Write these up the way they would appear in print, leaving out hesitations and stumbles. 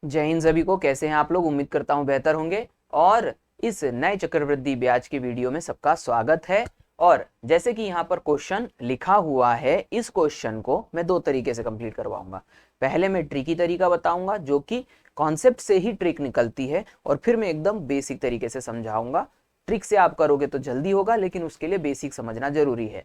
जय हिंद सभी को। कैसे हैं आप लोग? उम्मीद करता हूं बेहतर होंगे। और इस नए चक्रवृद्धि ब्याज की वीडियो में सबका स्वागत है। और जैसे कि यहाँ पर क्वेश्चन लिखा हुआ है, इस क्वेश्चन को मैं दो तरीके से कंप्लीट करवाऊंगा। पहले मैं ट्रिकी तरीका बताऊंगा जो कि कॉन्सेप्ट से ही ट्रिक निकलती है, और फिर मैं एकदम बेसिक तरीके से समझाऊंगा। ट्रिक से आप करोगे तो जल्दी होगा, लेकिन उसके लिए बेसिक समझना जरूरी है।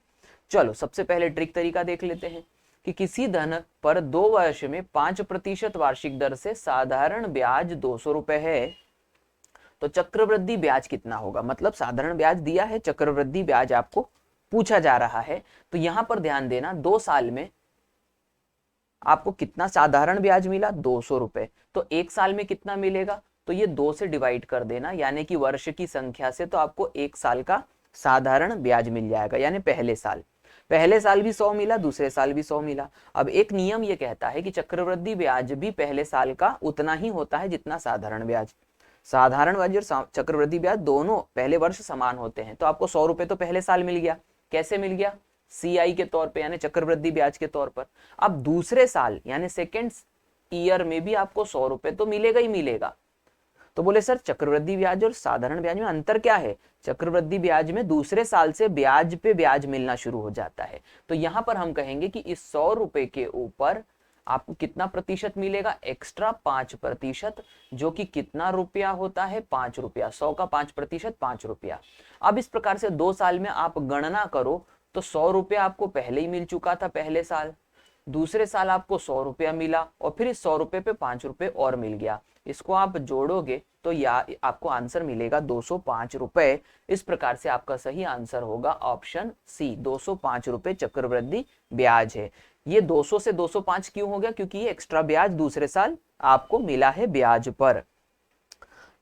चलो सबसे पहले ट्रिक तरीका देख लेते हैं कि किसी धन पर 2 वर्ष में 5% वार्षिक दर से साधारण ब्याज 200 रुपए है, तो चक्रवृद्धि ब्याज कितना होगा। मतलब साधारण ब्याज दिया है, चक्रवृद्धि ब्याज आपको पूछा जा रहा है। तो यहां पर ध्यान देना, 2 साल में आपको कितना साधारण ब्याज मिला, 200 रुपए। तो 1 साल में कितना मिलेगा, तो ये 2 से डिवाइड कर देना, यानी कि वर्ष की संख्या से, तो आपको 1 साल का साधारण ब्याज मिल जाएगा। यानी पहले साल भी 100 मिला, दूसरे साल भी 100 मिला। अब एक नियम ये कहता है कि चक्रवृद्धि ब्याज भी पहले साल का उतना ही होता है जितना साधारण ब्याज। साधारण ब्याज और चक्रवृद्धि ब्याज दोनों पहले वर्ष समान होते हैं। तो आपको 100 रुपए तो पहले साल मिल गया। कैसे मिल गया? CI के तौर पे, यानी चक्रवृद्धि ब्याज के तौर पर। अब दूसरे साल यानी सेकेंड ईयर में भी आपको 100 रुपए तो मिलेगा ही मिलेगा। तो बोले सर, चक्रवृद्धि ब्याज और साधारण ब्याज में अंतर क्या है? चक्रवृद्धि ब्याज में दूसरे साल से ब्याज पे ब्याज मिलना शुरू हो जाता है। तो यहां पर हम कहेंगे कि इस 100 रुपए के ऊपर आपको कितना प्रतिशत मिलेगा? एक्स्ट्रा 5%, जो कि कितना रुपया होता है? 5 रुपया। 100 का 5%, 5 रुपया। अब इस प्रकार से 2 साल में आप गणना करो तो 100 रुपया आपको पहले ही मिल चुका था पहले साल, दूसरे साल आपको 100 रुपया मिला, और फिर इस 100 रुपये पे 5 रुपए और मिल गया। इसको आप जोड़ोगे तो या आपको आंसर मिलेगा 205 रुपए। इस प्रकार से आपका सही आंसर होगा ऑप्शन सी, 205 रुपए चक्रवृद्धि ब्याज है। ये 200 से 205 क्यों हो गया? क्योंकि ये एक्स्ट्रा ब्याज दूसरे साल आपको मिला है ब्याज पर।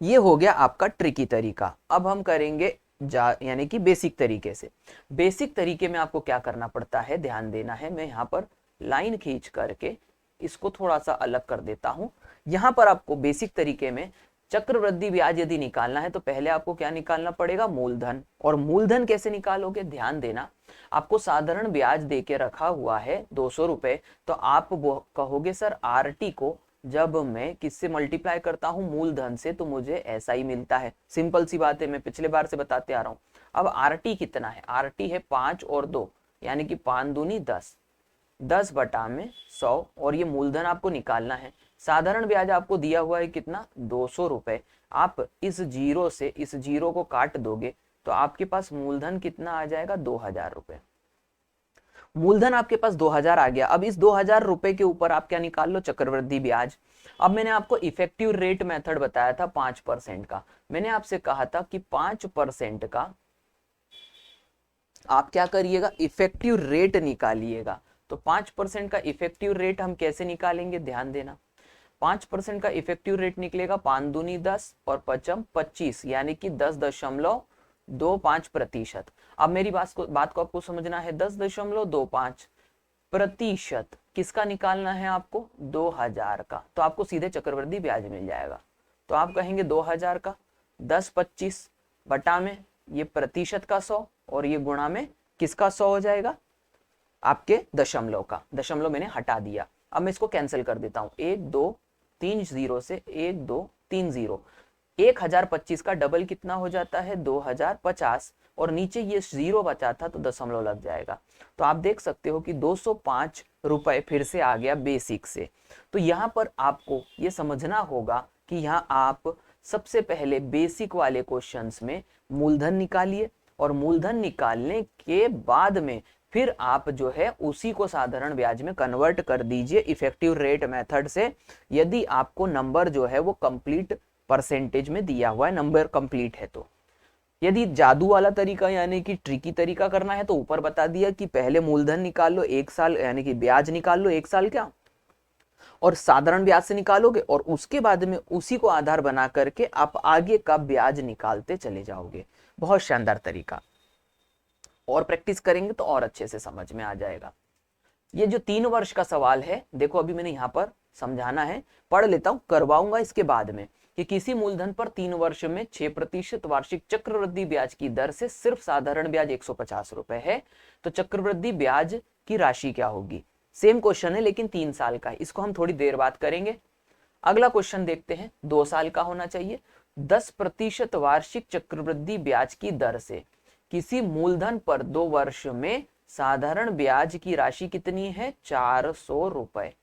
ये हो गया आपका ट्रिकी तरीका। अब हम करेंगे यानी कि बेसिक तरीके से। बेसिक तरीके में आपको क्या करना पड़ता है, ध्यान देना है। मैं यहाँ पर लाइन खींच करके इसको थोड़ा सा अलग कर देता हूं। यहां पर आपको बेसिक तरीके में चक्रवृद्धि ब्याज यदि निकालना है तो पहले आपको क्या निकालना पड़ेगा? मूलधन। और मूलधन कैसे निकालोगे? ध्यान देना, आपको साधारण ब्याज देके रखा हुआ है 200 रुपए, तो आप वो कहोगे सर RT को जब मैं किससे मल्टीप्लाई करता हूं? मूलधन से, तो मुझे ऐसा ही मिलता है। सिंपल सी बात है, मैं पिछले बार से बताते आ रहा हूं। अब RT कितना है? RT है 5 और 2, यानी कि 5 दूनी 10, 10 बटा में 100, और ये मूलधन आपको निकालना है। साधारण ब्याज आपको दिया हुआ है कितना? 200 रुपए। आप इस जीरो से इस जीरो को काट दोगे तो आपके पास मूलधन कितना आ जाएगा? 2000 रुपए। मूलधन आपके पास 2000 आ गया। अब इस 2000 रुपए के ऊपर आप क्या निकाल लो? चक्रवृद्धि ब्याज। अब मैंने आपको इफेक्टिव रेट मेथड बताया था 5% का। मैंने आपसे कहा था कि 5% का आप क्या करिएगा? इफेक्टिव रेट निकालिएगा। तो 5% का इफेक्टिव रेट हम कैसे निकालेंगे? ध्यान देना, 5% का इफेक्टिव रेट निकलेगा 5 दूनी 10 और 5 25, यानी कि 10.25%। अब मेरी बात को आपको समझना है। 10.25% किसका निकालना है आपको? 2000 का। तो आपको सीधे चक्रवृद्धि ब्याज मिल जाएगा। तो आप कहेंगे 2000 का 10.25 बटा में ये प्रतिशत का 100, और ये गुणा में किसका 100 हो जाएगा? आपके दशमलव का। दशमलव मैंने हटा दिया। अब मैं इसको कैंसिल कर देता हूं। 1 2 3 0 से 1 2 3 0। 1025 का डबल कितना हो जाता है? 2050, और नीचे ये 0 बचा था तो दशमलव लग जाएगा। तो आप देख सकते हो कि 205 रुपए फिर से आ गया बेसिक से। तो यहाँ पर आपको ये समझना होगा कि यहाँ आप सबसे पहले बेसिक वाले क्वेश्चंस में मूलधन निकालिए, और मूलधन निकालने के बाद में फिर आप जो है उसी को साधारण ब्याज में कन्वर्ट कर दीजिए इफेक्टिव रेट मेथड से। यदि आपको नंबर जो है वो कंप्लीट परसेंटेज में दिया हुआ है, नंबर कंप्लीट है तो। यदि जादू वाला तरीका यानी कि ट्रिकी तरीका करना है तो ऊपर बता दिया कि पहले मूलधन निकाल लो 1 साल, यानी कि ब्याज निकाल लो 1 साल क्या, और साधारण ब्याज से निकालोगे, और उसके बाद में उसी को आधार बना करके आप आगे का ब्याज निकालते चले जाओगे। बहुत शानदार तरीका। और प्रैक्टिस करेंगे तो और अच्छे से समझ में आ जाएगा। ये जो 3 वर्ष का सवाल है, देखो अभी मैंने यहाँ पर समझाना है, पढ़ लेता हूं, करवाऊंगा इसके बाद में, कि किसी मूलधन पर 3 वर्ष में 6% वार्षिक चक्रवृद्धि ब्याज की दर से सिर्फ साधारण ब्याज 150 रुपए है, तो चक्रवृद्धि ब्याज की राशि क्या होगी? सेम क्वेश्चन है लेकिन 3 साल का है। इसको हम थोड़ी देर बाद करेंगे। अगला क्वेश्चन देखते हैं, 2 साल का होना चाहिए। 10% वार्षिक चक्रवृद्धि ब्याज की दर से किसी मूलधन पर 2 वर्ष में साधारण ब्याज की राशि कितनी है? 400 रुपए।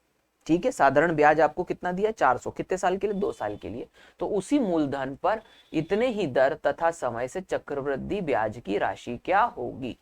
ठीक है, साधारण ब्याज आपको कितना दिया? 400। कितने साल के लिए? 2 साल के लिए। तो उसी मूलधन पर इतने ही दर तथा समय से चक्रवृद्धि ब्याज की राशि क्या होगी?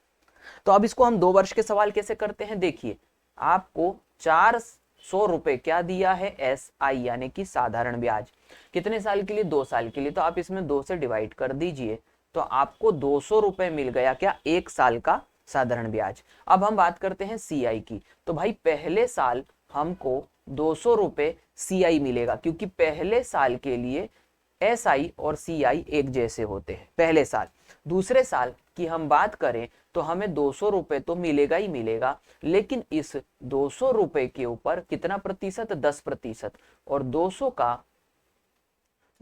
तो अब इसको हम 2 वर्ष के सवाल कैसे करते हैं, देखिए आपको 400 रुपए क्या दिया है? SI यानी कि साधारण ब्याज। कितने साल के लिए? 2 साल के लिए। तो आप इसमें 2 से डिवाइड कर दीजिए, तो आपको 200 रुपए मिल गया। क्या? 1 साल का साधारण ब्याज। अब हम बात करते हैं CI की। तो भाई पहले साल हमको 200 रुपए CI मिलेगा, क्योंकि पहले साल के लिए SI और CI एक जैसे होते हैं पहले साल। दूसरे साल की हम बात करें तो हमें 200 रुपए तो मिलेगा ही मिलेगा, लेकिन इस 200 रुपए के ऊपर कितना प्रतिशत? 10%। और 200 का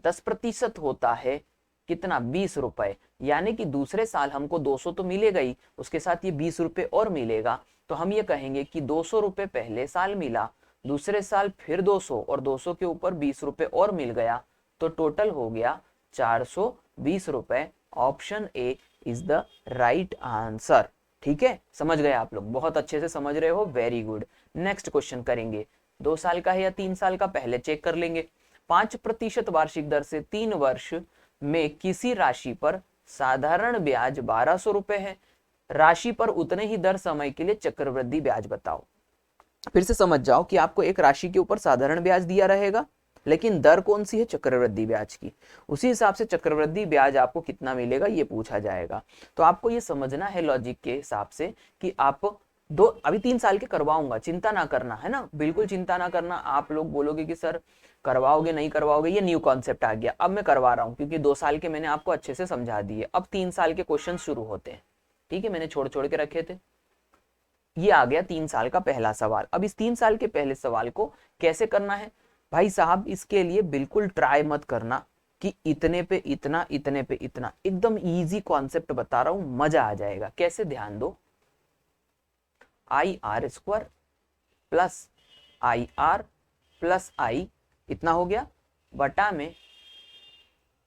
10% होता है कितना? 20 रुपए। यानी कि दूसरे साल हमको 200 तो मिलेगा ही, उसके साथ ये 20 रुपए और मिलेगा। तो हम ये कहेंगे कि 200 रुपए पहले साल मिला, दूसरे साल फिर 200 और 200 के ऊपर 20 रुपए और मिल गया, तो टोटल हो गया 420 रुपए। Option A is the right answer. ठीक है, समझ गए आप लोग? बहुत अच्छे से समझ रहे हो, वेरी गुड। नेक्स्ट क्वेश्चन करेंगे। 2 साल का है या 3 साल का, पहले चेक कर लेंगे। 5% वार्षिक दर से 3 वर्ष में किसी राशि पर साधारण ब्याज 1200 रुपए है। राशि पर उतने ही दर समय के लिए चक्रवृद्धि ब्याज बताओ। फिर से समझ जाओ कि आपको एक राशि के ऊपर साधारण ब्याज दिया रहेगा, लेकिन दर कौन सी है? चक्रवृद्धि ब्याज की। उसी हिसाब से चक्रवृद्धि ब्याज आपको कितना मिलेगा ये पूछा जाएगा। तो आपको ये समझना है लॉजिक के हिसाब से कि आप अभी 3 साल के करवाऊंगा, चिंता ना करना, है ना, बिल्कुल चिंता ना करना। आप लोग बोलोगे कि सर करवाओगे नहीं करवाओगे, ये न्यू कॉन्सेप्ट आ गया। अब मैं करवा रहा हूँ, क्योंकि 2 साल के मैंने आपको अच्छे से समझा दिए। अब 3 साल के क्वेश्चन शुरू होते हैं। ठीक है, मैंने छोड़ छोड़ के रखे थे। ये आ गया 3 साल का पहला सवाल। अब इस 3 साल के पहले सवाल को कैसे करना है भाई साहब? इसके लिए बिल्कुल ट्राई मत करना कि इतने पे इतना, इतने पे इतना। एकदम इजी कॉन्सेप्ट बता रहा हूं, मजा आ जाएगा। कैसे? ध्यान दो। IR² plus IR plus I इतना हो गया, बटा में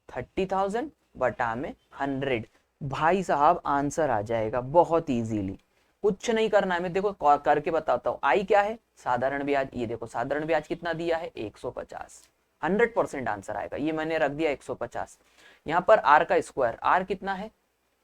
30,000 बटा में 100। भाई साहब आंसर आ जाएगा बहुत इजीली। कुछ नहीं करना है, मैं देखो करके बताता हूँ। आई क्या है? साधारण ब्याज। ये देखो साधारण ब्याज कितना दिया है? 150। 100% आंसर आएगा। ये मैंने रख दिया 150। यहाँ पर आर का स्क्वायर, आर कितना है?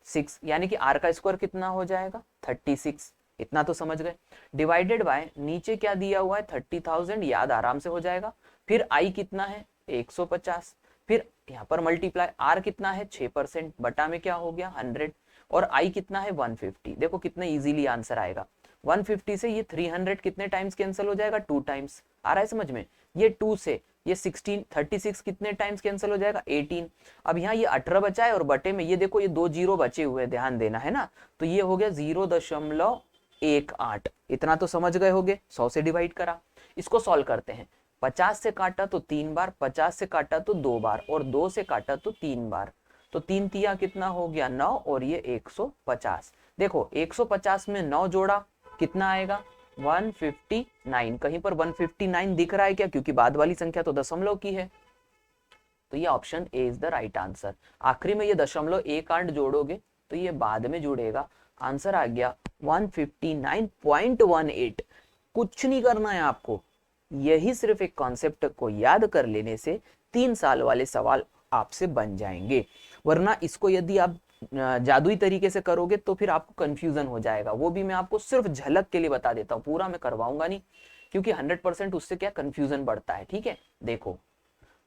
6, यानी कि आर का स्क्वायर कितना हो जाएगा? 36। इतना तो समझ गए। डिवाइडेड बाय नीचे क्या दिया हुआ है? 30,000, याद आराम से हो जाएगा। फिर आई कितना है? 150। फिर यहाँ पर मल्टीप्लाई, आर कितना है? 6%, बटा में क्या हो गया? 100। और आई कितना है? 150। देखो कितना इजीली आंसर आएगा। 150 से ये 300 कितने टाइम्स कैंसिल हो जाएगा? 2 टाइम्स। आ रहा है समझ में? ये 2 से ये 16, 36 कितने टाइम्स कैंसिल हो जाएगा? 18। अब यहाँ ये 18 बचा है और बटे में ये देखो ये 2 जीरो बचे हुए, ध्यान देना, है ना। तो ये हो गया 0.18। इतना तो समझ गए होगे। 100 से डिवाइड करा। इसको सॉल्व करते हैं। 50 से काटा तो 3 बार, 50 से काटा तो 2 बार, और 2 से काटा तो 3 बार। तो 3 तिया कितना हो गया? 9, और ये 150। देखो 150 में 9 जोड़ा कितना आएगा? 159। कहीं पर 159 दिख रहा है क्या? क्योंकि बाद वाली संख्या तो दशमलव की है। तो ये option A is the right answer. आखिरी में ये दशमलव 1 जोड़ोगे तो ये बाद में जुड़ेगा। आंसर आ गया 159.18। कुछ नहीं करना है आपको, यही सिर्फ एक कॉन्सेप्ट को याद कर लेने से 3 साल वाले सवाल आपसे बन जाएंगे। वरना इसको यदि आप जादुई तरीके से करोगे तो फिर आपको कंफ्यूजन हो जाएगा। वो भी मैं आपको सिर्फ झलक के लिए बता देता हूँ, पूरा मैं करवाऊंगा नहीं, क्योंकि 100% उससे क्या कंफ्यूजन बढ़ता है। ठीक है, देखो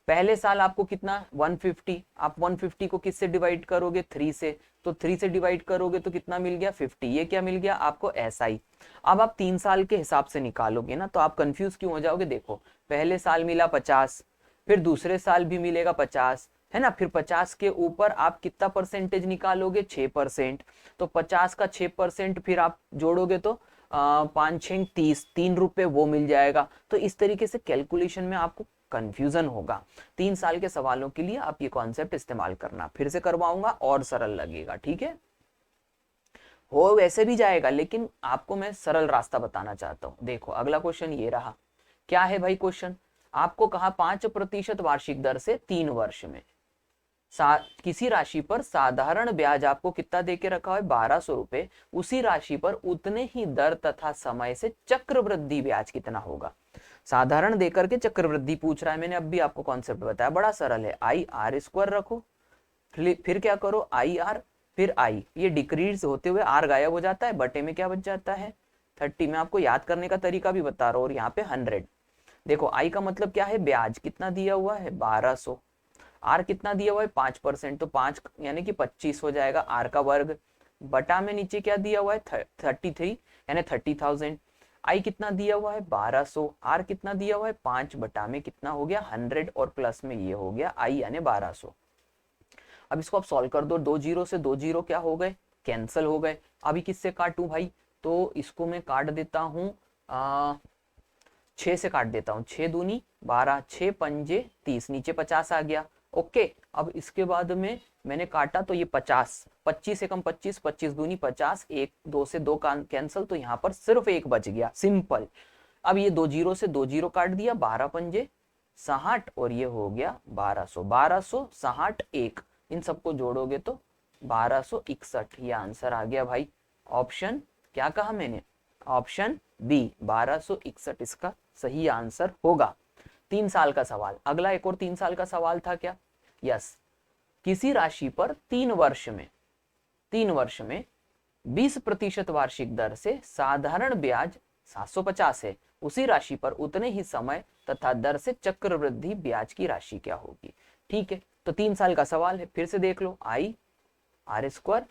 पहले साल आपको कितना? 150। आप 150 को किससे डिवाइड करोगे? 3 से। तो 3 से डिवाइड करोगे तो कितना मिल गया? 50। ये क्या मिल गया आपको? SI। अब आप 3 साल के हिसाब से निकालोगे ना, तो आप कंफ्यूज क्यों हो जाओगे? देखो पहले साल मिला 50, फिर दूसरे साल भी मिलेगा 50, है ना। फिर 50 के ऊपर आप कितना परसेंटेज निकालोगे? 6%। तो 50 का 6% फिर आप जोड़ोगे तो 5 6 30, 3 रुपए वो मिल जाएगा। तो इस तरीके से कैलकुलेशन में आपको कंफ्यूजन होगा। 3 साल के सवालों के लिए आप ये कॉन्सेप्ट इस्तेमाल करना। फिर से करवाऊंगा और सरल लगेगा। ठीक है, हो वैसे भी जाएगा, लेकिन आपको मैं सरल रास्ता बताना चाहता हूं। देखो अगला क्वेश्चन ये रहा। क्या है भाई क्वेश्चन? आपको कहा 5% वार्षिक दर से 3 वर्ष में किसी राशि पर साधारण ब्याज आपको कितना देके रखा है 1200 रुपए, उसी राशि पर उतने ही दर तथा समय से चक्रवृद्धि ब्याज कितना होगा। साधारण देकर के चक्रवृद्धि पूछ रहा है, मैंने अब भी आपको कॉन्सेप्ट बताया, बड़ा सरल है। आई आर स्क्वायर रखो, फिर क्या करो आई आर, फिर आई, ये डिक्रीज होते हुए आर गायब हो जाता है, बटे में क्या बच जाता है 30। मैं आपको याद करने का तरीका भी बता रहा हूँ। और यहाँ पे 100, देखो आई का मतलब क्या है, ब्याज कितना दिया हुआ है 1200, आर कितना दिया हुआ है 5%, तो 5 यानी कि 25 हो जाएगा आर का वर्ग, बटा में नीचे क्या दिया हुआ है 33 यानी 30,000। आई कितना दिया हुआ है 1200, आर कितना दिया हुआ है 5, बटा में कितना हो गया 100, और प्लस में ये हो गया आई यानी 1200। अब इसको आप सॉल्व कर दो, 2 जीरो से 2 जीरो क्या हो गए, कैंसिल हो गए। अभी किससे काटूं भाई, तो इसको मैं काट देता हूं 6 से काट देता हूं, 6 दूनी 12, 6 पंजे 30, नीचे 50 आ गया। ओके, अब इसके बाद में मैंने काटा तो ये 50, 25 से कम 25, 25 दूनी 50, 1 2 से 2 कैंसिल, तो यहाँ पर सिर्फ 1 बच गया, सिंपल। अब ये 2 जीरो से 2 जीरो काट दिया, 12 पंजे 60, और ये हो गया 1200, 1200 60 1, इन सबको जोड़ोगे तो 1261, ये आंसर आ गया भाई। ऑप्शन क्या कहा मैंने, ऑप्शन बी 1261 इसका सही आंसर होगा। 3 साल का सवाल, अगला एक और 3 साल का सवाल था क्या, यस। किसी राशि पर 3 वर्ष में 20% वार्षिक दर से साधारण ब्याज 750 है, उसी राशि पर उतने ही समय तथा दर से चक्रवृद्धि ब्याज की राशि क्या होगी। ठीक है, तो 3 साल का सवाल है, फिर से देख लो, आई आर स्क्वायर,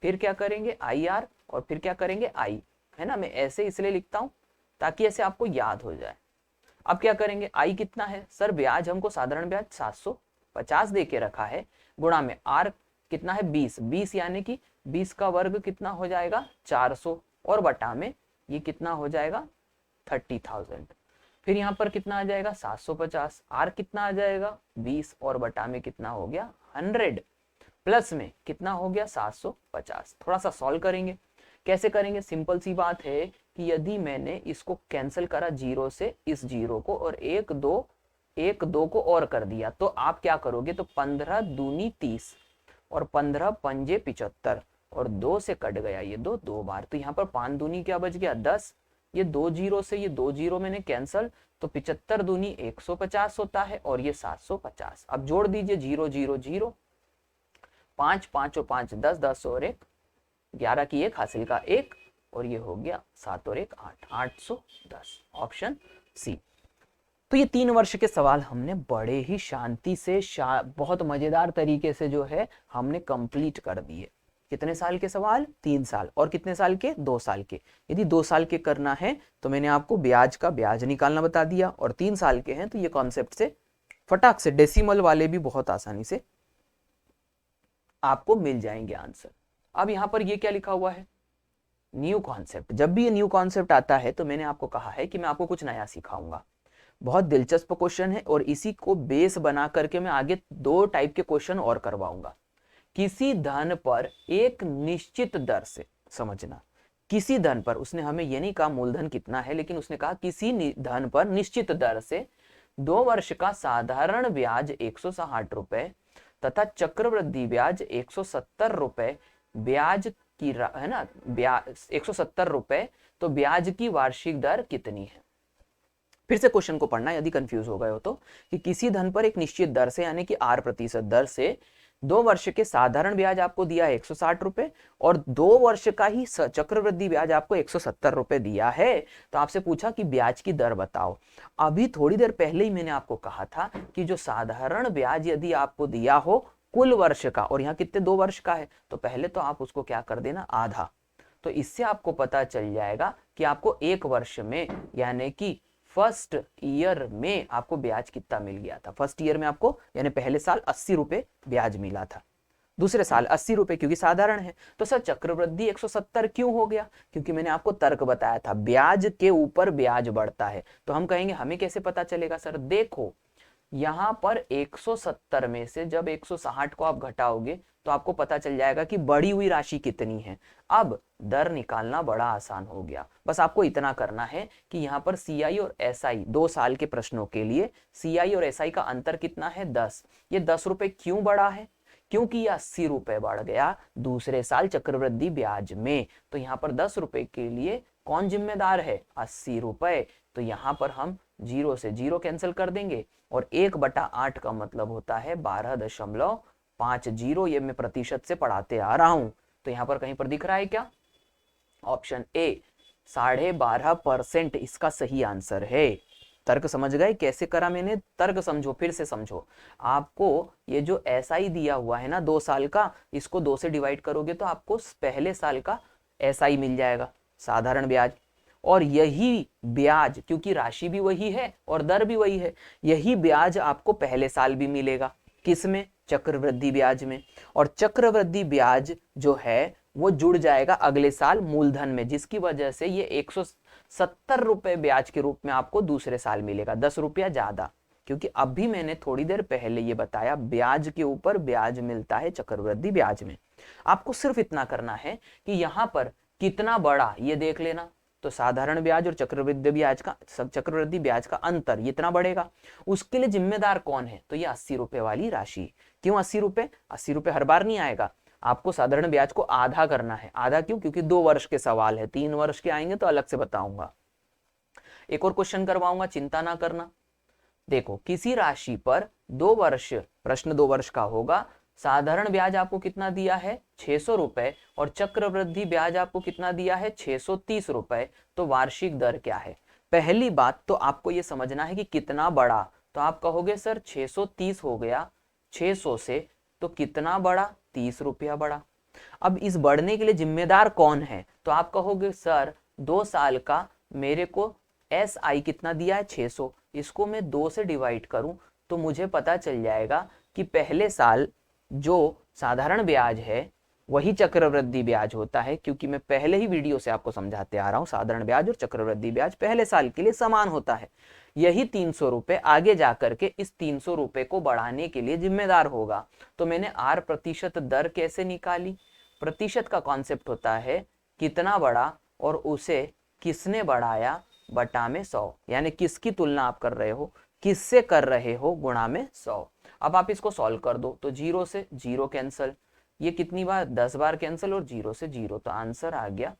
फिर क्या करेंगे आई आर, और फिर क्या करेंगे आई, है ना। मैं ऐसे इसलिए लिखता हूं ताकि ऐसे आपको याद हो जाए। अब क्या करेंगे, आई कितना है सर, ब्याज हमको साधारण ब्याज 750 दे के रखा है, गुणा में आर कितना है 20, 20 यानी कि 20 का वर्ग कितना हो जाएगा 400, और बटा में ये कितना हो जाएगा 30,000। फिर यहाँ पर कितना आ जाएगा 750, आर कितना आ जाएगा 20, और बटा में कितना हो गया 100, प्लस में कितना हो गया 750। थोड़ा सा सॉल्व करेंगे, कैसे करेंगे, सिंपल सी बात है कि यदि मैंने इसको कैंसिल करा जीरो से इस जीरो को, और 1 2 को और कर दिया, तो आप क्या करोगे, तो 15 दूनी 30, और 15 पंजे 75, और 2 से कट गया ये 2 बार, तो यहाँ पर 5 दूनी क्या बच गया 10, ये 2 जीरो से ये 2 जीरो मैंने कैंसिल, तो 75 दूनी 150 होता है, और ये 750। अब जोड़ दीजिए 0 0 0, 5 5 और 5 10, 10 और 1 11 की 1 हासिल का 1, और ये हो गया 7 और 1 8, 810, ऑप्शन सी। तो ये 3 वर्ष के सवाल हमने बड़े ही शांति से बहुत मजेदार तरीके से जो है हमने कंप्लीट कर दिए। कितने साल के सवाल, 3 साल, और कितने साल के 2 साल के। यदि 2 साल के करना है तो मैंने आपको ब्याज का ब्याज निकालना बता दिया, और 3 साल के हैं तो ये कॉन्सेप्ट से फटाक से डेसिमल वाले भी बहुत आसानी से आपको मिल जाएंगे आंसर। अब यहां पर ये क्या लिखा हुआ है, न्यू कॉन्सेप्ट। जब भी ये न्यू कॉन्सेप्ट आता है तो मैंने आपको कहा है कि मैं आपको कुछ नया सिखाऊंगा। बहुत दिलचस्प क्वेश्चन है, और इसी को बेस बना करके मैं आगे 2 टाइप के क्वेश्चन और करवाऊंगा। किसी धन पर एक निश्चित दर से, समझना, किसी धन पर, उसने हमें ये नहीं कहा मूलधन कितना है, लेकिन उसने कहा किसी धन पर निश्चित दर से 2 वर्ष का साधारण ब्याज 160 रुपए तथा चक्रवृद्धि ब्याज 170 रुपए, ब्याज की है ना, ब्याज 170 रुपए, तो ब्याज की वार्षिक दर कितनी है। फिर से क्वेश्चन को पढ़ना यदि कंफ्यूज हो गए हो तो, कि किसी धन पर एक निश्चित दर से यानी कि 8% दर से 2 वर्ष के साधारण ब्याज आपको दिया है 160 रुपए, और 2 वर्ष का ही चक्रवृद्धि ब्याज आपको 170 रुपए दिया है। तो आपसे पूछा कि ब्याज की दर बताओ। अभी थोड़ी देर पहले ही मैंने आपको कहा था कि जो साधारण ब्याज यदि आपको दिया हो कुल वर्ष का, और यहाँ कितने 2 वर्ष का है, तो पहले तो आप उसको क्या कर देना आधा, तो इससे आपको पता चल जाएगा कि आपको 1 वर्ष में यानी कि फर्स्ट ईयर में आपको ब्याज कितना मिल गया था। फर्स्ट ईयर में आपको यानी पहले साल 80 रुपए ब्याज मिला था, दूसरे साल 80 रुपए, क्योंकि साधारण है। तो सर चक्रवृद्धि 170 क्यों हो गया, क्योंकि मैंने आपको तर्क बताया था ब्याज के ऊपर ब्याज बढ़ता है। तो हम कहेंगे हमें कैसे पता चलेगा सर, देखो यहाँ पर 170 में से जब 160 को आप घटाओगे तो आपको पता चल जाएगा कि बढ़ी हुई राशि कितनी है। अब दर निकालना बड़ा आसान हो गया। बस आपको इतना करना है कि यहाँ पर CI और SI 2 साल के प्रश्नों के लिए CI और SI का अंतर कितना है 10। ये 10 रुपए क्यों बढ़ा है? क्योंकि ये 80 रुपए बढ़ गया दूसरे साल चक्रवृद्धि ब्याज में। तो यहाँ पर 10 रुपए के लिए कौन जिम्मेदार है? 80 रुपए। तो यहाँ पर हम 0 से 0 कैंसिल कर देंगे और 1/8 का मतलब होता है 12.50। ये मैं प्रतिशत से पढ़ाते आ रहा हूं। तो यहाँ पर कहीं पर दिख रहा है क्या? ऑप्शन ए 12.5% इसका सही आंसर है। तर्क समझ गए कैसे करा मैंने? तर्क समझो, फिर से समझो। आपको ये जो SI दिया हुआ है ना 2 साल का, इसको 2 से डिवाइड करोगे तो आपको पहले साल का SI मिल जाएगा, साधारण ब्याज। और यही ब्याज, क्योंकि राशि भी वही है और दर भी वही है, यही ब्याज आपको पहले साल भी मिलेगा। किसमें? चक्रवृद्धि ब्याज में। और चक्रवृद्धि ब्याज जो है वो जुड़ जाएगा अगले साल मूलधन में, जिसकी वजह से ये 170 रुपए ब्याज के रूप में आपको दूसरे साल मिलेगा, 10 रुपया ज्यादा। क्योंकि अभी मैंने थोड़ी देर पहले ये बताया ब्याज के ऊपर ब्याज मिलता है चक्रवृद्धि ब्याज में। आपको सिर्फ इतना करना है कि यहाँ पर कितना बड़ा ये देख लेना। तो साधारण ब्याज और चक्रवृद्धि ब्याज का अंतर इतना बढ़ेगा, उसके लिए जिम्मेदार कौन है? तो ये 80 रुपए वाली राशि। क्यों 80 रुपए? 80 रुपए हर बार नहीं आएगा, आपको साधारण ब्याज को आधा करना है। आधा क्यों? क्योंकि 2 वर्ष के सवाल है, 3 वर्ष के आएंगे तो अलग से बताऊंगा। एक और क्वेश्चन करवाऊंगा, चिंता ना करना। देखो, किसी राशि पर 2 वर्ष, प्रश्न 2 वर्ष का होगा, साधारण ब्याज आपको कितना दिया है? 600 रुपए, और चक्रवृद्धि ब्याज आपको कितना दिया है? 630 रुपए। तो वार्षिक दर क्या है? पहली बात तो आपको यह समझना है कि कितना बड़ा। तो आप कहोगे सर 630 हो गया 600 से, तो कितना बढ़ा? 30 रुपया बढ़ा। अब इस बढ़ने के लिए जिम्मेदार कौन है? तो आप कहोगे सर 2 साल का मेरे को SI कितना दिया है? 600। इसको मैं 2 से डिवाइड करूं तो मुझे पता चल जाएगा कि पहले साल जो साधारण ब्याज है वही चक्रवृद्धि ब्याज होता है, क्योंकि मैं पहले ही वीडियो से आपको समझाते आ रहा हूं साधारण ब्याज और चक्रवृद्धि ब्याज पहले साल के लिए समान होता है। यही 300 रुपए आगे जाकर के इस 300 रुपए को बढ़ाने के लिए जिम्मेदार होगा। तो मैंने R प्रतिशत दर कैसे निकाली? प्रतिशत का कॉन्सेप्ट होता है कितना बढ़ा और उसे किसने बढ़ाया बटा में 100, यानी किसकी तुलना आप कर रहे हो, किससे कर रहे हो, गुणा में 100। अब आप इसको सॉल्व कर दो तो 0 से 0 कैंसिल, ये कितनी बार? 10 बार कैंसिल, और 0 से 0, तो आंसर आ गया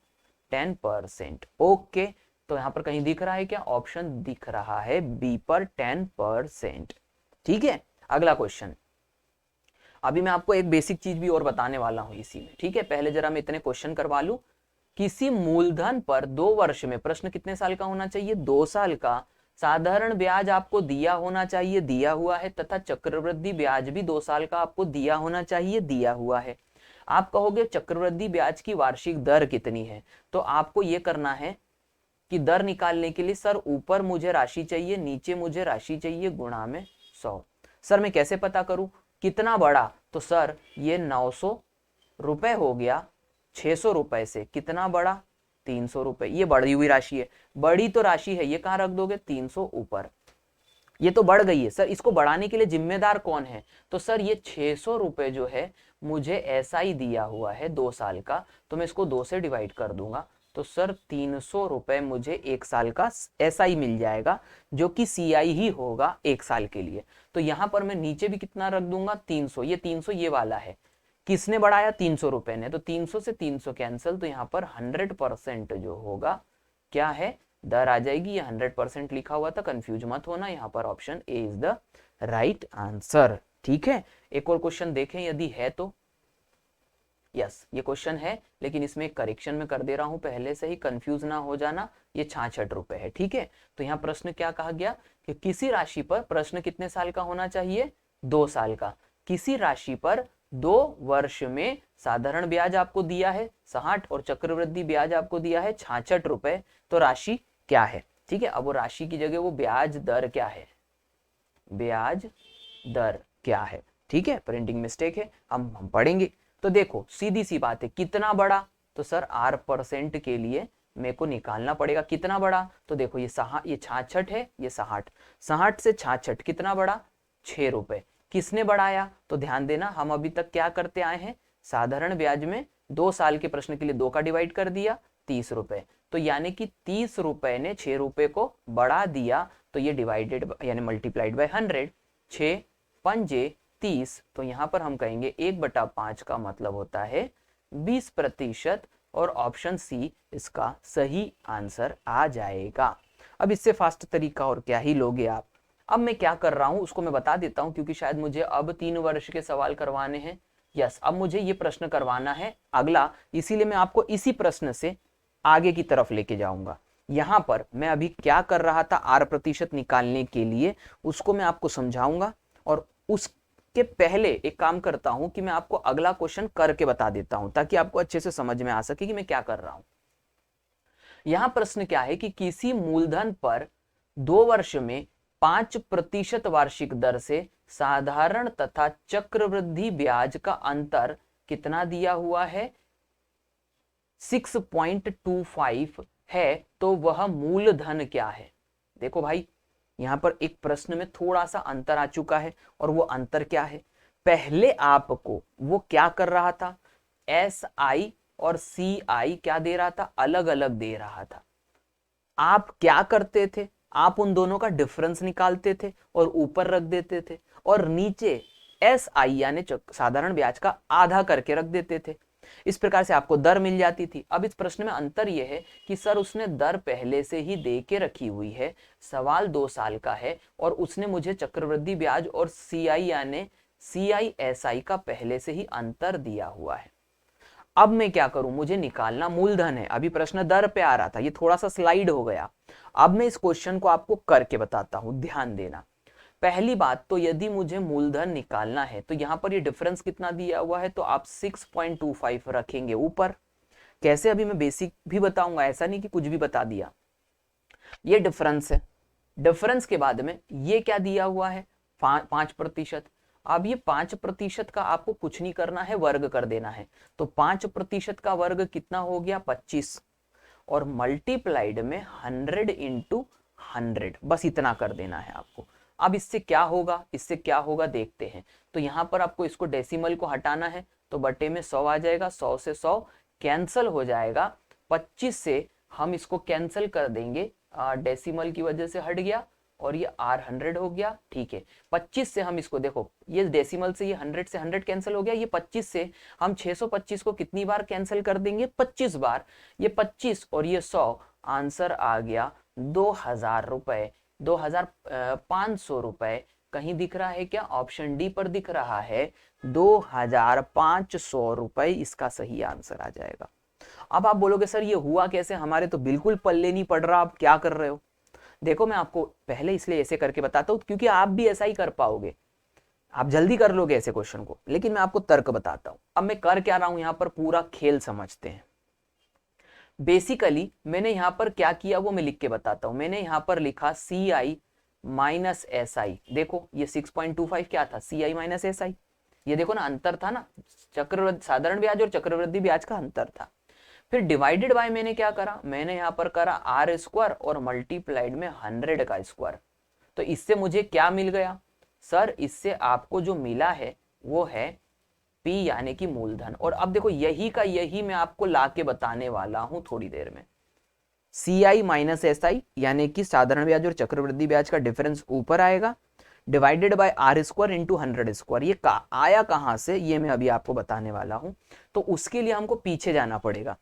10%। ओके, तो यहां पर कहीं दिख रहा है क्या? ऑप्शन दिख रहा है बी पर 10%। ठीक है, अगला क्वेश्चन। अभी मैं आपको एक बेसिक चीज भी और बताने वाला हूं इसी में। ठीक है, पहले जरा मैं इतने क्वेश्चन करवा लूं। किसी मूलधन पर 2 वर्ष में, प्रश्न कितने साल का होना चाहिए? 2 साल का साधारण ब्याज आपको दिया होना चाहिए, दिया हुआ है, तथा चक्रवृद्धि ब्याज भी 2 साल का आपको दिया होना चाहिए, दिया हुआ है। आप कहोगे चक्रवृद्धि ब्याज की वार्षिक दर कितनी है? तो आपको यह करना है कि दर निकालने के लिए सर ऊपर मुझे राशि चाहिए, नीचे मुझे राशि चाहिए, गुणा में 100। सर मैं कैसे पता करूं कितना बढ़ा? तो सर ये 900 रुपए हो गया 600 रुपए से, कितना बढ़ा? 300 रुपए। ये बढ़ी हुई राशि है, बड़ी तो राशि है, ये कहां रख दोगे? 300 ऊपर। ये तो बढ़ गई है। सर इसको बढ़ाने के लिए जिम्मेदार कौन है? तो सर ये 600 रुपए जो है मुझे SI दिया हुआ है 2 साल का, तो मैं इसको 2 से डिवाइड कर दूंगा। तो सर 300 रुपए मुझे 1 साल का SI मिल जाएगा, जो कि CI ही होगा 1 साल के लिए। तो यहां पर मैं नीचे भी कितना रख दूंगा? 300। ये 300 ये वाला है, किसने बढ़ाया? 300 रुपए ने। तो 300 से 300 कैंसिल, तो यहाँ पर 100% जो होगा क्या है? दर आ जाएगी। ये 100% लिखा हुआ था, कंफ्यूज मत होना, यहाँ पर option A is the right answer. ठीक है, एक और क्वेश्चन देखें यदि है तो। यस, ये क्वेश्चन है, लेकिन इसमें एक करेक्शन में कर दे रहा हूं पहले से ही, कंफ्यूज ना हो जाना। ये 66 रुपए है। ठीक है, तो यहाँ प्रश्न क्या कहा गया कि किसी राशि पर, प्रश्न कितने साल का होना चाहिए? 2 साल का। किसी राशि पर 2 वर्ष में साधारण ब्याज आपको दिया है 60 और चक्रवृद्धि ब्याज आपको दिया है 66 रुपए, तो राशि क्या है? ठीक है, अब वो राशि की जगह वो ब्याज दर क्या है? ब्याज दर क्या है? ठीक है, प्रिंटिंग मिस्टेक है, हम पढ़ेंगे। तो देखो सीधी सी बात है, कितना बड़ा? तो सर R% के लिए मेरे को निकालना पड़ेगा कितना बड़ा। तो देखो ये 66 है, ये 60 से 66 कितना बड़ा? ₹6। किसने बढ़ाया? तो ध्यान देना, हम अभी तक क्या करते आए हैं, साधारण ब्याज में 2 साल के प्रश्न के लिए 2 का डिवाइड कर दिया, ₹30। तो यानी कि ₹30 ने ₹6 को बढ़ा दिया, तो ये डिवाइडेड यानी मल्टीप्लाइड बाय 100, 6 पंजे 30, तो यहां पर हम कहेंगे 1/5 का मतलब होता है 20%, और ऑप्शन सी इसका सही आंसर आ जाएगा। अब इससे फास्ट तरीका और क्या ही लोगे आप। अब मैं क्या कर रहा हूं उसको मैं बता देता हूं, क्योंकि शायद मुझे अब 3 वर्ष के सवाल करवाने हैं। यस, अब मुझे ये प्रश्न करवाना है अगला, इसीलिए मैं आपको इसी प्रश्न से आगे की तरफ लेके जाऊंगा। यहां पर मैं अभी क्या कर रहा था, R% निकालने के लिए, उसको मैं आपको समझाऊंगा, और उसके पहले एक काम करता हूं कि मैं आपको अगला क्वेश्चन करके बता देता हूं, ताकि आपको अच्छे से समझ में आ सके कि मैं क्या कर रहा हूं। यहां प्रश्न क्या है कि किसी मूलधन पर 2 वर्ष में 5% वार्षिक दर से साधारण तथा चक्रवृद्धि ब्याज का अंतर कितना दिया हुआ है, 6.25 है, तो वह मूलधन क्या है। देखो भाई, यहां पर एक प्रश्न में थोड़ा सा अंतर आ चुका है, और वो अंतर क्या है, पहले आपको वो क्या कर रहा था, SI और CI क्या दे रहा था, अलग अलग दे रहा था। आप क्या करते थे, आप उन दोनों का डिफरेंस निकालते थे और ऊपर रख देते थे, और नीचे SI यानी साधारण ब्याज का आधा करके रख देते थे। इस प्रकार से आपको दर मिल जाती थी। अब इस प्रश्न में अंतर यह है कि सर उसने दर पहले से ही दे के रखी हुई है, सवाल 2 साल का है, और उसने मुझे चक्रवृद्धि ब्याज और CI यानी CISI का पहले से ही अंतर दिया हुआ है। अब मैं क्या करूं, मुझे निकालना मूलधन है। अभी प्रश्न दर पे आ रहा था, ये थोड़ा सा स्लाइड हो गया। अब मैं इस क्वेश्चन को आपको करके बताता हूं, ध्यान देना। पहली बात तो यदि मुझे मूलधन निकालना है, तो यहां पर ये डिफरेंस कितना दिया हुआ है, तो आप 6.25 रखेंगे ऊपर। कैसे, अभी मैं बेसिक भी बताऊंगा, ऐसा नहीं कि कुछ भी बता दिया। ये डिफरेंस है। डिफरेंस के बाद में ये क्या दिया हुआ है, 5%। अब ये 5% का आपको कुछ नहीं करना है, वर्ग कर देना है। तो 5% का वर्ग कितना हो गया, 25, और मल्टीप्लाइड में 100 इंटू 100, बस इतना कर देना है आपको। अब इससे क्या होगा, इससे क्या होगा देखते हैं। तो यहां पर आपको इसको डेसिमल को हटाना है, तो बटे में 100 आ जाएगा, 100 से 100 कैंसल हो जाएगा, 25 से हम इसको कैंसिल कर देंगे, डेसिमल की वजह से हट गया, और ये R100 हो गया। ठीक है, 25 से हम इसको देखो, ये डेसिमल से ये 100 से 100 कैंसिल हो गया, ये 25 से हम 625 को कितनी बार कैंसिल कर देंगे, 25 बार। ये 25 और ये 100, आंसर आ गया 2000 रुपए, 2500 रुपए। कहीं दिख रहा है क्या, ऑप्शन डी पर दिख रहा है 2500 रुपए, इसका सही आंसर आ जाएगा। अब आप बोलोगे सर ये हुआ कैसे, हमारे तो बिल्कुल पल्ले नहीं पड़ रहा, आप क्या कर रहे हो। देखो, मैं आपको पहले इसलिए ऐसे करके बताता हूं क्योंकि आप भी ऐसा ही कर पाओगे, आप जल्दी कर लोगे ऐसे क्वेश्चन को, लेकिन मैं आपको तर्क बताता हूं। अब मैं कर क्या रहा हूं, यहां पर पूरा खेल समझते हैं। बेसिकली मैंने यहां पर क्या किया वो मैं लिख के बताता हूं। मैंने यहां पर लिखा CI माइनस SI। देखो ये 6.25 क्या था, CI माइनस SI। ये देखो ना, अंतर था ना, चक्रवृद्धि साधारण ब्याज और चक्रवृद्धि ब्याज का अंतर था। फिर डिवाइडेड बाय मैंने क्या करा, मैंने यहां पर करा R² और मल्टीप्लाइड में 100 का स्क्वायर। तो इससे मुझे क्या मिल गया सर, इससे आपको जो मिला है वो है P यानी कि मूलधन। और अब देखो यही का यही मैं आपको लाके बताने वाला हूं थोड़ी देर में। CI माइनस SI यानी कि साधारण ब्याज और चक्रवृद्धि ब्याज का डिफरेंस ऊपर आएगा, डिवाइडेड बाय R² इंटू 100²। ये आया कहां से, ये मैं अभी आपको बताने वाला हूं। तो उसके लिए हमको पीछे जाना पड़ेगा।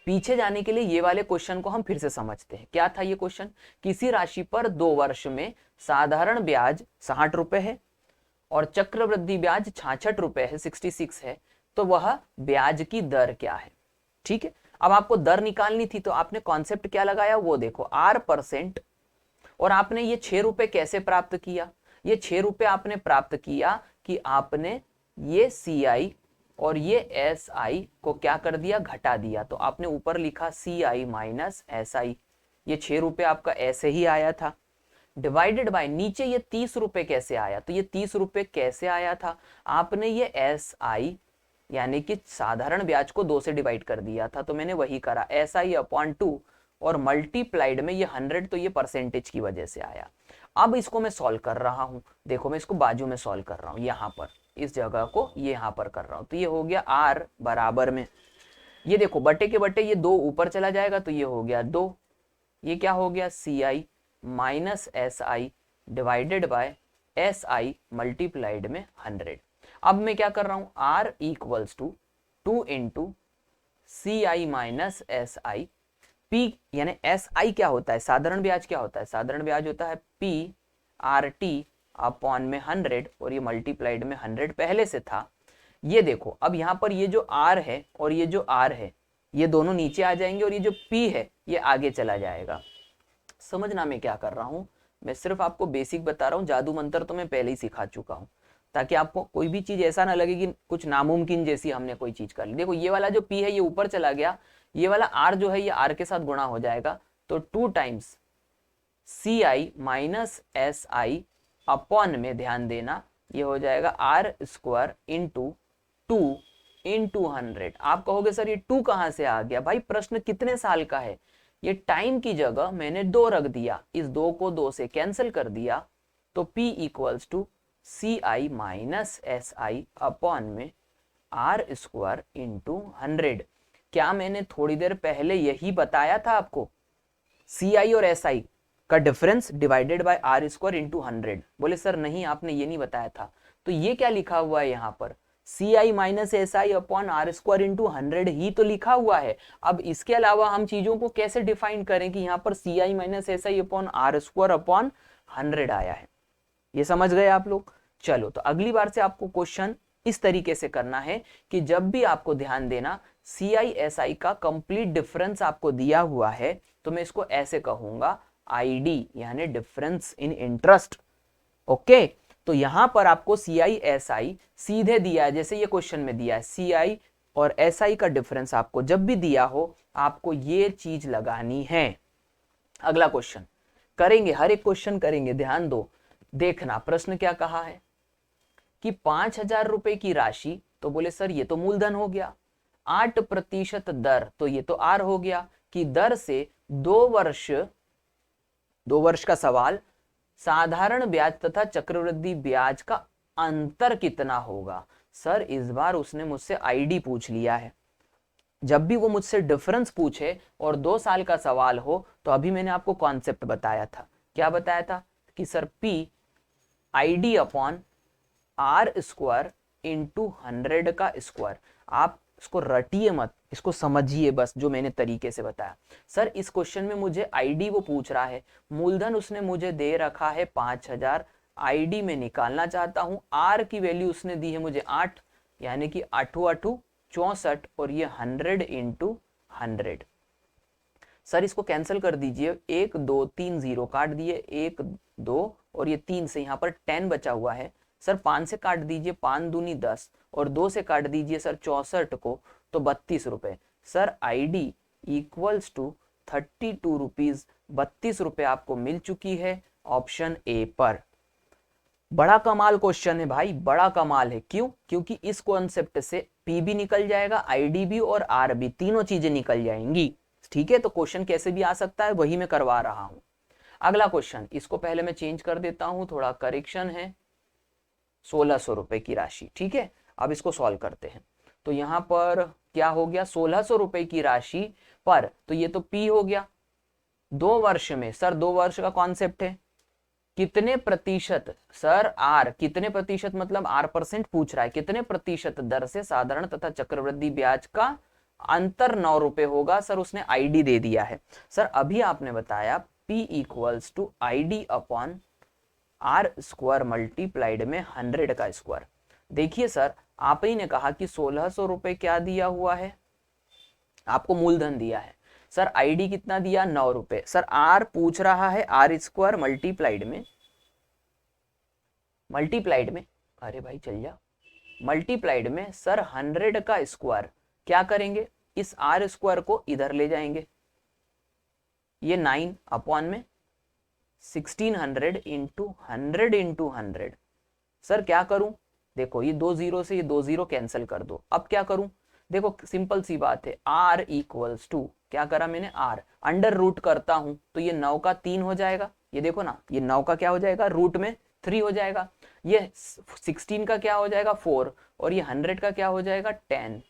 पीछे जाने के लिए ये वाले क्वेश्चन को हम फिर से समझते हैं। क्या था ये क्वेश्चन, किसी राशि पर 2 वर्ष में साधारण ब्याज 60 रुपए है और चक्रवृद्धि ब्याज 66 रुपए है, 66 है, तो वह ब्याज की दर क्या है। ठीक है, अब आपको दर निकालनी थी, तो आपने कॉन्सेप्ट क्या लगाया वो देखो, R%। और आपने ये 6 रुपए कैसे प्राप्त किया, ये 6 रुपए आपने प्राप्त किया कि आपने ये CI और ये SI को क्या कर दिया, घटा दिया। तो आपने ऊपर लिखा CI माइनस SI, ये 6 रुपए आपका ऐसे ही आया था, डिवाइडेड बाय नीचे ये 30 रुपए कैसे आया, तो ये 30 रुपए कैसे आया था, आपने ये SI यानी कि साधारण ब्याज को 2 से डिवाइड कर दिया था, तो मैंने वही करा, SI/2 और मल्टीप्लाइड में ये 100, तो ये परसेंटेज की वजह से आया। अब इसको मैं सॉल्व कर रहा हूं, देखो मैं इसको बाजू में सॉल्व कर रहा हूं, यहां पर इस जगह को ये यहां पर कर रहा हूं। तो ये हो गया r बराबर में, ये देखो बटे के बटे ये 2 ऊपर चला जाएगा तो ये हो गया 2, ये क्या हो गया ci minus si divided by si multiplied में 100। अब मैं क्या कर रहा हूं, r equals to 2 into ci minus si, p यानी si क्या होता है, साधारण ब्याज क्या होता है, साधारण ब्याज होता है p rt अपॉन में 100, और ये मल्टीप्लाइड में 100 पहले से था। ये देखो अब यहाँ पर ये जो r है और ये जो r है ये दोनों नीचे आ जाएंगे और ये जो p है ये आगे चला जाएगा। समझना मैं क्या कर रहा हूँ, मैं सिर्फ आपको बेसिक बता रहा हूँ, जादू मंत्र तो मैं पहले ही सिखा चुका हूँ, ताकि आपको कोई भी चीज ऐसा ना लगे कि कुछ नामुमकिन जैसी हमने कोई चीज कर ली। देखो ये वाला जो p है ये ऊपर चला गया, ये वाला r जो है ये r के साथ गुणा हो जाएगा, तो 2 times ci minus si upon में ध्यान देना ये हो जाएगा r स्क्वायर इंटू 2 इंटू 100। आप कहोगे सर ये 2 कहाँ से आ गया, भाई प्रश्न कितने साल का है, ये टाइम की जगह मैंने 2 रख दिया, इस 2 को 2 से कैंसिल कर दिया, तो p equals to ci minus si upon में r स्क्वायर इंटू 100। क्या मैंने थोड़ी देर पहले यही बताया था आपको, ci और si का difference divided by r square into 100? बोले सर नहीं आपने ये नहीं बताया था। तो ये क्या लिखा हुआ है यहाँ पर, ci minus si upon r square into 100 ही तो लिखा हुआ है। अब इसके अलावा हम चीजों को कैसे डिफाइन करें कि यहाँ पर ci minus si upon r square upon 100 आया है, ये समझ गए आप लोग। चलो तो अगली बार से आपको क्वेश्चन इस तरीके से करना है कि जब भी आपको ध्यान देना ci si का कंप्लीट डिफरेंस आपको दिया हुआ है तो मैं इसको ऐसे कहूंगा id यानी डिफरेंस इन इंटरेस्ट। ओके, तो यहां पर आपको ci si सीधे दिया है, जैसे ये क्वेश्चन में दिया है ci और si का डिफरेंस आपको जब भी दिया हो आपको ये चीज लगानी है। अगला क्वेश्चन करेंगे, हर एक क्वेश्चन करेंगे, ध्यान दो। देखना प्रश्न क्या कहा है कि 5000 रुपए की राशि, तो बोले सर ये तो मूलधन हो गया, 8% दर, तो ये तो r हो गया, कि दर से 2 वर्ष का सवाल, साधारण ब्याज तथा चक्रवृद्धि ब्याज का अंतर कितना होगा। सर इस बार उसने मुझसे आईडी पूछ लिया है, जब भी वो मुझसे डिफरेंस पूछे और 2 साल का सवाल हो तो अभी मैंने आपको कॉन्सेप्ट बताया था, क्या बताया था कि sir p id upon r square into 100 का स्क्वायर। आप इसको रटिए मत, इसको समझिए बस जो मैंने तरीके से बताया। सर इस क्वेश्चन में मुझे आईडी वो पूछ रहा है, मूलधन उसने मुझे दे रखा है 5000, आईडी में निकालना चाहता हूं, आर की वैल्यू उसने दी है मुझे 8, यानी कि 8 8 64, और ये 100 इंटू 100। सर इसको कैंसिल कर दीजिए, 1 2 3 0 काट दिए, 1 2 और ये 3 से यहाँ पर 10 बचा हुआ है। सर 5 से काट दीजिए, 5 दूनी 10, और 2 से काट दीजिए सर 64 को, तो 32 रुपए। Sir ID equals to 32 rupees, 32 रुपए आपको मिल चुकी है ऑप्शन ए पर। बड़ा कमाल क्वेश्चन है भाई, बड़ा कमाल है। क्यों? क्योंकि इस कॉन्सेप्ट से पी भी निकल जाएगा, आईडी भी और आर भी, तीनों चीजें निकल जाएंगी। ठीक है, तो क्वेश्चन कैसे भी आ सकता है, वही मैं करवा रहा हूं। अगला क्वेश्चन, इसको पहले मैं चेंज कर देता हूं, थोड़ा करेक्शन है। 1600 रुपए की राशि, ठीक है। अब इसको सॉल्व करते हैं, तो यहां पर क्या हो गया, 1600 रुपए की राशि पर, तो ये तो पी हो गया, 2 वर्ष में। सर 2 वर्ष का कॉन्सेप्ट है, कितने प्रतिशत, सर आर कितने प्रतिशत, मतलब आर परसेंट पूछ रहा है, कितने प्रतिशत दर से साधारण तथा चक्रवृद्धि ब्याज का अंतर 9 रुपए होगा। सर उसने आईडी दे दिया है। सर अभी आपने बताया P equals to ID upon R square multiplied में 100 का स्क्वायर। देखिए सर आप ही ने कहा कि 1600 रुपए क्या दिया हुआ है, आपको मूलधन दिया है। सर आईडी कितना दिया, 9 रुपए। सर आर पूछ रहा है आर स्क्वायर मल्टीप्लाइड में, अरे भाई चल जा, मल्टीप्लाइड में सर 100 का स्क्वायर। क्या करेंगे, इस आर स्क्वायर को इधर ले जाएंगे, ये 9 अपॉन में 1600 इंटू 100 इंटू 100। सर क्या करूं, देखो ये 2 0 से ये 2 0 कैंसिल कर दो। अब क्या करूं, देखो सिंपल सी बात है, r इक्वल्स टू, क्या करा मैंने, r अंडर रूट करता हूं तो ये 9 का 3 हो जाएगा, ये देखो ना, ये 9 का क्या हो जाएगा, रूट में 3 हो जाएगा, ये 16 का क्या हो जाएगा 4, और ये 100 का क्या हो जाएगा 10।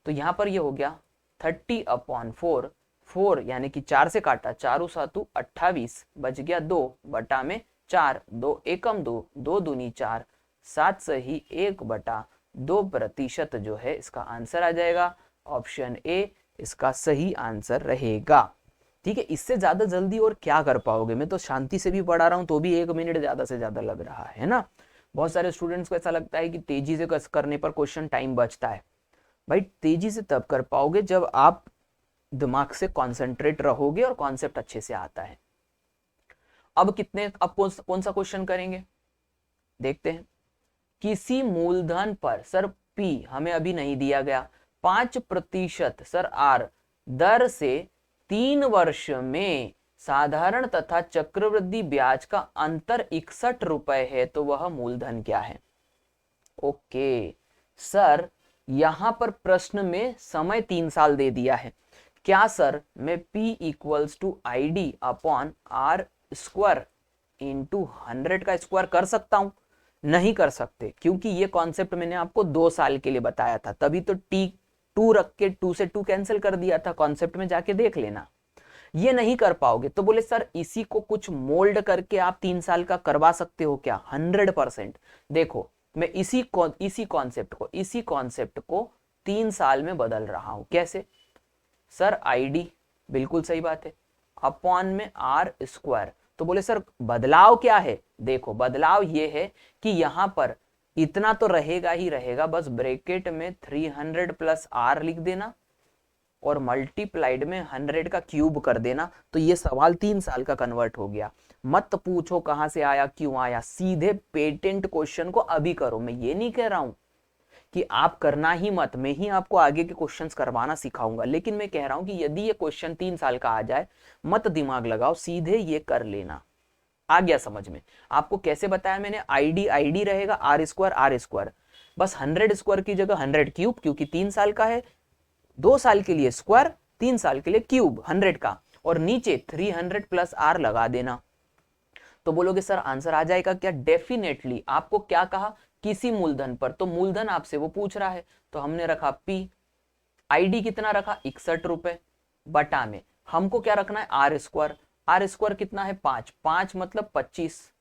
तो यहाँ पर ये हो गया 30/4, 4 यानी कि 4 से काटा, 4 सातु 28, बच गया 2 बटा में 4, 2 एकम 2, 2 दूनी 4, 7 सही 1/2% जो है इसका आंसर आ जाएगा। ऑप्शन ए इसका सही आंसर रहेगा। ठीक है, इससे ज्यादा जल्दी और क्या कर पाओगे, मैं तो शांति से भी पढ़ा रहा हूं तो भी 1 मिनट ज्यादा से ज्यादा लग रहा है ना। बहुत सारे स्टूडेंट्स को ऐसा लगता है कि तेजी से करने पर क्वेश्चन टाइम बचता है। भाई तेजी से तब कर पाओगे जब आप दिमाग से कॉन्सेंट्रेट रहोगे और कॉन्सेप्ट अच्छे से आता है। अब कौन सा क्वेश्चन करेंगे, देखते हैं। किसी मूलधन पर सर पी हमें अभी नहीं दिया गया, 5% सर आर दर से 3 वर्ष में साधारण तथा चक्रवृद्धि ब्याज का अंतर 61 रुपए है, तो वह मूलधन क्या है। ओके सर, यहां पर प्रश्न में समय 3 साल दे दिया है। क्या सर मैं P = ID upon R square into 100 का स्क्वायर कर सकता हूं। नहीं कर सकते, क्योंकि ये कॉन्सेप्ट मैंने आपको 2 साल के लिए बताया था, तभी तो T2 रख के 2 से 2 कैंसिल कर दिया था, कॉन्सेप्ट में जाके देख लेना। ये नहीं कर पाओगे तो बोले सर इसी को कुछ मोल्ड करके आप 3 साल का करवा सकते हो क्या। 100%। देखो मैं इसी कॉन्सेप्ट को 3 साल में बदल रहा हूं। कैसे सर, ID बिल्कुल सही बात है, अपॉन में R स्क्वायर। तो बोले सर बदलाव क्या है, देखो बदलाव ये है कि यहां पर इतना तो रहेगा ही रहेगा, बस ब्रैकेट में 300 प्लस R लिख देना और मल्टीप्लाइड में 100 का क्यूब कर देना, तो ये सवाल 3 साल का कन्वर्ट हो गया। मत पूछो कहां से आया क्यों आया, सीधे पेटेंट क्वेश्चन को अभी करो। मैं ये नहीं कह रहा हूं कि आप करना ही मत, मैं ही आपको आगे के क्वेश्चंस करवाना सिखाऊंगा, लेकिन मैं कह रहा हूं कि यदि ये क्वेश्चन 3 साल का आ जाए मत दिमाग लगाओ, सीधे ये कर लेना। आ गया समझ में। आपको कैसे बताया मैंने, ID रहेगा R स्क्वायर, बस 100 स्क्वायर की जगह 100 क्यूब, क्योंकि 3 साल का है, 2 साल के लिए स्क्वायर, 3 साल के लिए क्यूब 100 का, और नीचे 300 प्लस R लगा देना। तो बोलोगे सर आंसर आ जाएगा क्या। डेफिनेटली। आपको क्या कहा, किसी मूलधन पर, तो मूलधन आपसे वो पूछ रहा है, तो हमने रखा P, ID कितना रखा 61 रुपए, बटा में हमको क्या रखना है R स्क्वायर कितना है 5 मतलब 25।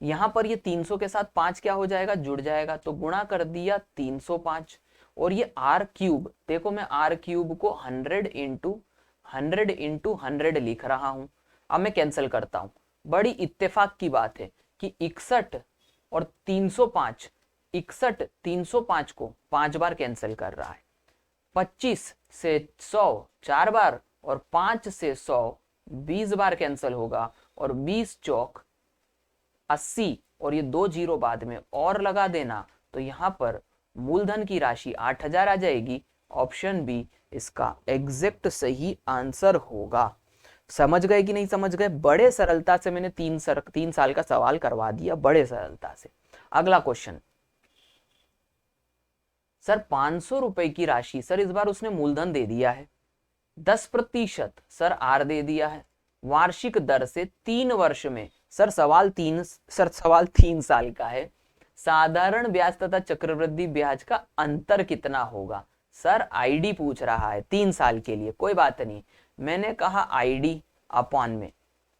यहां पर ये 300 के साथ 5 क्या हो जाएगा, जुड़ जाएगा, तो गुणा कर दिया 305, और ये R क्यूब, देखो मैं R क्यूब को 100 इंटू 100 लिख रहा हूं। अब मैं कैंसिल करता हूं, बड़ी इत्तेफाक की बात है कि 61 और 305, 61 305 को 5 बार कैंसिल कर रहा है, 25 से 100 4 बार, और 5 से 100 20 बार कैंसिल होगा, और 20 चौक 80, और ये 2 जीरो बाद में और लगा देना, तो यहां पर मूलधन की राशि 8000 आ जाएगी। ऑप्शन बी इसका एग्जैक्ट सही आंसर होगा। समझ गए कि नहीं समझ गए। बड़े सरलता से मैंने 3 साल का सवाल करवा दिया, बड़े सरलता से। अगला क्वेश्चन, सर 500 रुपए की राशि, सर इस बार उसने मूलधन दे दिया है, 10% सर आर दे दिया है, वार्षिक दर से 3 वर्ष में, सर सवाल 3 साल का है, साधारण ब्याज तथा चक्रवृद्धि ब्याज का अंतर कितना होगा। सर ID पूछ रहा है 3 साल के लिए, कोई बात नहीं, मैंने कहा ID अपॉन में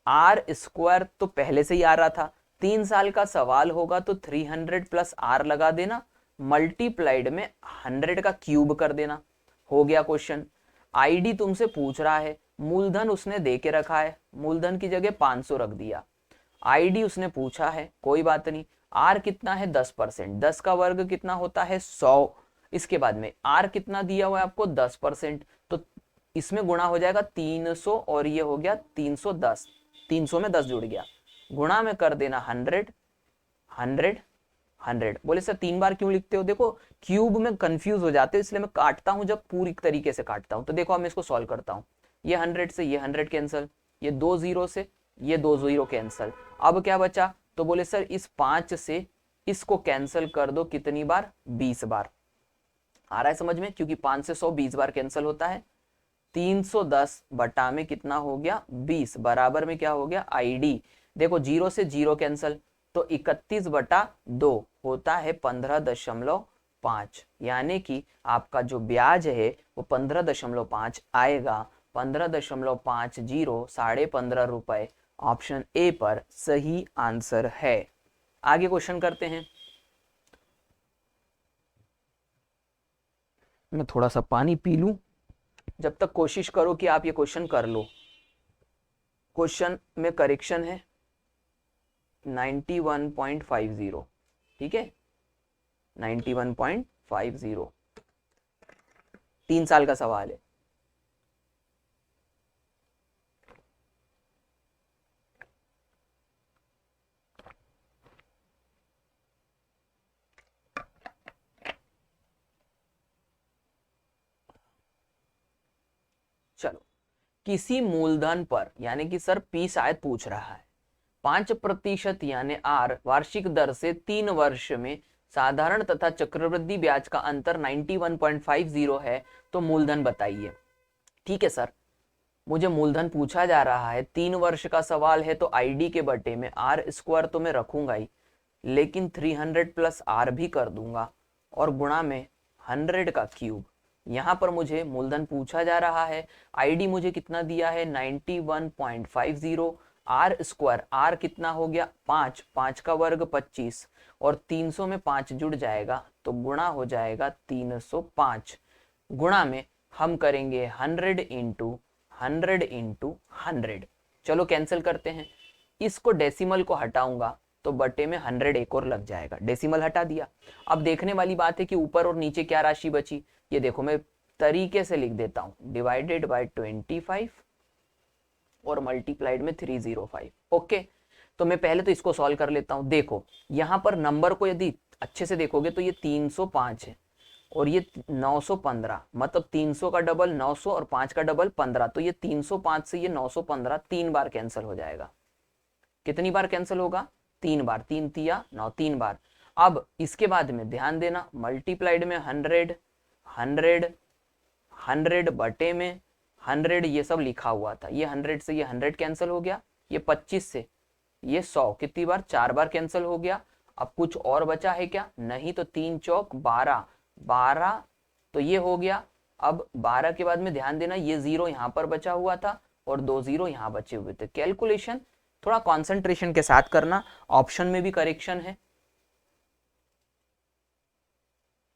R स्क्वायर तो पहले से ही आ रहा था, 3 साल का सवाल होगा तो 300 प्लस R लगा देना, मल्टीप्लाइड में 100 का क्यूब कर देना, हो गया क्वेश्चन। ID तुमसे पूछ रहा है, मूलधन उसने दे के रखा है, मूलधन की जगह 500 रख दिया, ID उसने पूछा है, कोई बात नहीं। R कितना है 10%, 10 का वर्ग कितना होता है 100, इसके बाद में R कितना दिया हुआ है आपको 10%, तो इसमें गुणा हो जाएगा 300, और ये हो गया 310, 300 में 10 जुड़ गया, गुणा में कर देना 100 100 100। बोले सर 3 बार क्यों लिखते हो, देखो क्यूब में कंफ्यूज हो जाते हो, इसलिए मैं काटता हूं जब पूरी तरीके से काटता हूं। तो देखो अब मैं इसको सॉल्व करता हूं, ये 100 से ये 100 कैंसिल, ये 2 जीरो से ये 2 जीरो कैंसिल, अब क्या बचा, तो बोले सर इस 5 से इसको कैंसिल कर दो, कितनी बार 20 बार। आ रहा है समझ में, क्योंकि 5 से 100 20 बार कैंसिल होता है, 310 बटा में कितना हो गया 20, बराबर में क्या हो गया ID, देखो 0 से 0 कैंसल, तो 31/2 होता है 15.5, यानी कि आपका जो ब्याज है वो 15.5 आएगा। 15.50 ₹15.5 ऑप्शन ए पर सही आंसर है। आगे क्वेश्चन करते हैं। मैं थोड़ा सा पानी पी लूं, जब तक कोशिश करो कि आप ये क्वेश्चन कर लो। क्वेश्चन में करेक्शन है 91.50, ठीक है, 91.50, 3 साल का सवाल है। चलो, किसी मूलधन पर, यानी कि सर पी शायद पूछ रहा है, 5% यानी आर वार्षिक दर से 3 वर्ष में साधारण तथा चक्रवृद्धि ब्याज का अंतर 91.50 है, तो मूलधन बताइए। ठीक है सर, मुझे मूलधन पूछा जा रहा है, 3 वर्ष का सवाल है, तो आईडी के बटे में आर स्क्वायर तो मैं रखूंगा ही, लेकिन 300 प्लस आर भी कर दूंगा और गुणा में 100 का क्यूब। यहां पर मुझे मूलधन पूछा जा रहा है, आईडी मुझे कितना दिया है 91.50, आर स्क्वायर, आर कितना हो गया 5, 5 का वर्ग 25, और 300 में 5 जुड़ जाएगा तो गुणा हो जाएगा 305, गुणा में हम करेंगे 100 इंटू 100 इंटू 100। चलो कैंसिल करते हैं, इसको डेसिमल को हटाऊंगा तो बटे में 100 एक और लग जाएगा, डेसिमल हटा दिया। अब देखने वाली बात है कि ऊपर और नीचे क्या राशि बची, ये देखो मैं तरीके से लिख देता हूं, डिवाइडेड बाय 25 और मल्टीप्लाइड में 305। ओके, तो मैं पहले तो इसको सॉल्व कर लेता हूं। देखो यहां पर नंबर को यदि अच्छे से देखोगे तो ये 305 है और ये 915, मतलब 300 का डबल 900 और 5 का डबल 15, तो ये 305 से ये 915 3 बार कैंसिल हो जाएगा। कितनी बार कैंसिल होगा, 3 बार, 3 तिया 9, 3 बार। अब इसके बाद में ध्यान देना, मल्टीप्लाइड में 100 100 100 बटे में 100, ये सब लिखा हुआ था, ये 100 से ये 100 कैंसिल हो गया, ये 25 से ये 100 कितनी बार, 4 बार कैंसिल हो गया। अब कुछ और बचा है क्या, नहीं, तो 3 चौक 12, 12 तो ये हो गया। अब 12 के बाद में ध्यान देना, ये 0 यहां पर बचा हुआ था और 2 0 यहां बचे हुए थे। कैलकुलेशन थोड़ा कंसंट्रेशन के साथ करना, ऑप्शन में भी करेक्शन है,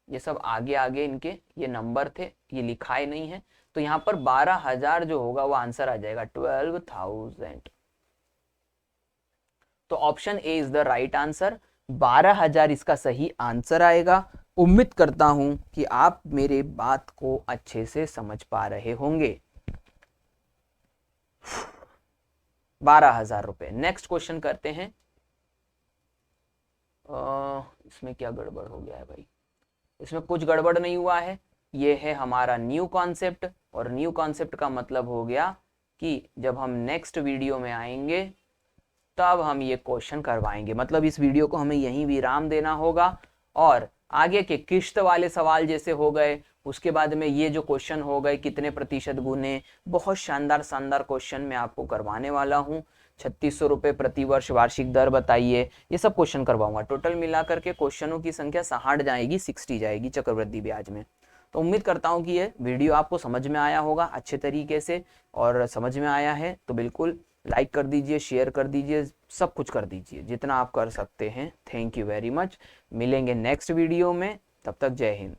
ये सब आगे आगे इनके ये नंबर थे, ये लिखाए नहीं है, तो यहां पर 12,000 जो होगा वो आंसर आ जाएगा 12,000। तो option A is the right answer, 12,000 इसका सही आंसर आएगा। उम्मीद करता हूं कि आप मेरे बात को अच्छे से समझ पा रहे होंगे। 12,000 रुपए। नेक्स्ट क्वेश्चन करते हैं। इसमें क्या गड़बड़ हो गया है भाई, इसमें कुछ गड़बड़ नहीं हुआ है, ये है हमारा न्यू कॉन्सेप्ट, और न्यू कॉन्सेप्ट का मतलब हो गया कि जब हम नेक्स्ट वीडियो में आएंगे तब हम ये क्वेश्चन करवाएंगे, मतलब इस वीडियो को हमें यहीं विराम देना होगा, और आगे के किश्त वाले सवाल जैसे हो गए, उसके बाद में ये जो क्वेश्चन हो गए कितने प्रतिशत गुने, बहुत शानदार शानदार क्वेश्चन मैं आपको करवाने वाला हूँ। 3600 रुपये प्रति वर्ष वार्षिक दर बताइए, ये सब क्वेश्चन करवाऊंगा। टोटल मिलाकर के क्वेश्चनों की संख्या 60 जाएगी, 60 जाएगी चक्रवृद्धि ब्याज में। तो उम्मीद करता हूँ कि ये वीडियो आपको समझ में आया होगा अच्छे तरीके से, और समझ में आया है तो बिल्कुल लाइक कर दीजिए, शेयर कर दीजिए, सब कुछ कर दीजिए जितना आप कर सकते हैं। थैंक यू वेरी मच, मिलेंगे नेक्स्ट वीडियो में, तब तक जय हिंद।